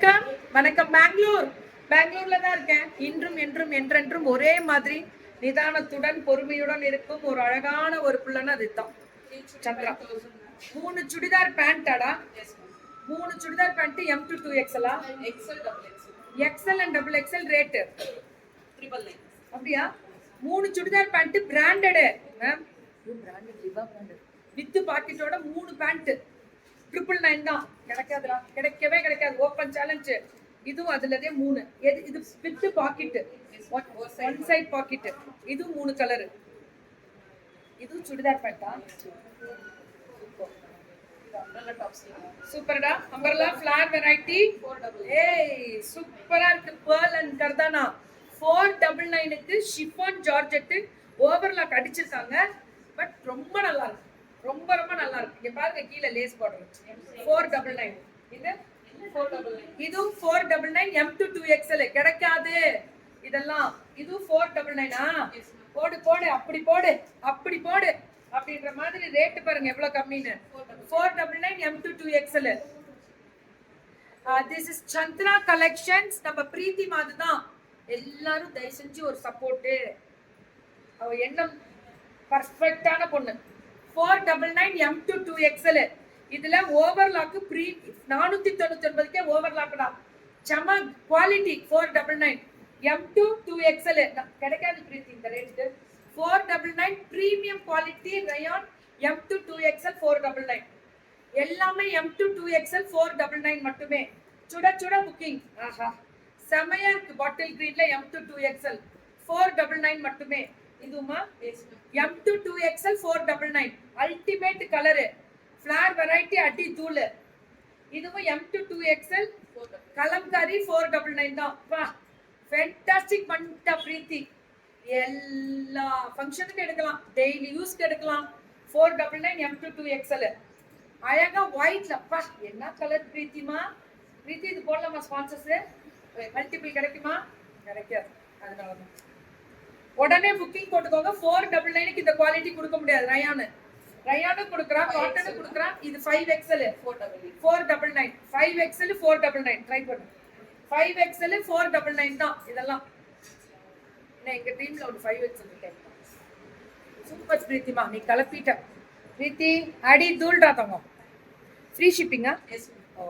வணக்கம். பெங்களூர்ல தான் இருக்கேன். இன்றும் என்றும் என்றென்றும் ஒரே மாதிரி நிதானத்துடன் பொறுமையுடன் இருக்கும் ஒரு அழகான ஒரு பிள்ளைன்னு அதுதான் சந்திரா. 3 சுடிதார் பேண்டாடா? 3 churidar pant M to 2XL XL and double XL rate 999. அப்படியா? 3 churidar pant branded ma'am, with பாக்கெட்டோட 3 பேண்ட் 999 தான். கிடைக்காதுடா, கிடைக்கவே கிடைக்காது. Open challenge. இதுவும் அதுலதே 3. இது with pocket, one side pocket. இது 3 கலர். இது சுடிதார் பேண்டா? சூப்பர்டா. Umbrella flare variety. ஏய் சூப்பரா இருக்கு. pearl and கர்தானா 499 க்கு ஷிஃபான் ஜார்ஜெட் ஓவர்லாக் அடிச்சிருக்காங்க. பட் ரொம்ப நல்லா இருக்கு, ரொம்ப ரொம்ப நல்லா இருக்கு. இங்க பாருங்க, கீழ லேஸ் பார்டர் 499. இது 499. இது 499 M to 2XL கிடைக்காது இதெல்லாம். இது 499. போடு போடு, அப்படி போடு, அப்படி போடு அப்படின்ற மாதிரி ரேட் பாருங்க எவ்வளவு கம்மின்னு. 499 M to 2XL. this is Chandra collections. நம்ம பிரீத்தி மாதிரி தான். எல்லாரும் தயவு செஞ்சு ஒரு சப்போர்ட். அவ எண்ணம் பர்ஃபெக்ட்டான பொண்ணு. 499 M to 2XL. இதுல ஓவர்லாக் ப்ரீ 499க்கே ஓவர்லாக்டா. சம குவாலிட்டி. 499 M to 2XL கிடைக்காது பிரீத்தி இந்த ரேட்டுக்கு. 499 premium quality rayon M to 2XL 499. எல்லாமே M to 2XL 499 மட்டுமே. சுட சுட புக்கிங். ஆஹா செமையா இருக்கு. பாட்டில் கிரீன்ல M to 2XL 499 மட்டுமே. இதுமா M to 2XL 499. Ultimate colour flower variety அடி தூள். இதுவும் M to 2XL கலம்காரி 499 தான். வா ஃபேண்டாஸ்டிக் பண்ணிட்டா பிரீத்தி. எல்லா ஃபங்க்ஷனுக்கு எடுக்கலாம், டெய்லி யூஸ்க்கு எடுக்கலாம். 499 M to 2XL. அழகா ஒயிட்ல. பா என்ன கலர் பிரீத்திமா. பிரீத்தி இது போடலாமா? ஸ்பான்சர்ஸ் மல்டிபிள் கிடைக்குமா? கிடைக்காது. அதனால உடனே புக்கிங் போட்டுக்கோங்க. 499க்கு இந்த குவாலிட்டி கொடுக்க முடியாது. ரயானு கொடுக்குறான், காட்டனு கொடுக்குறான். இது 5XL 499. 5XL 499 ட்ரை பண்ணு. 5XL 499 தான் இதெல்லாம். எங்க டீம்ல ஒரு 5XL இருக்கேன். சூப்பர் பிரீத்திமா, நீ கலப்பிட்ட. பிரீத்தி அடி தூள்டா தங்கம். ஃப்ரீ ஷிப்பிங்கா? எஸ். ஓ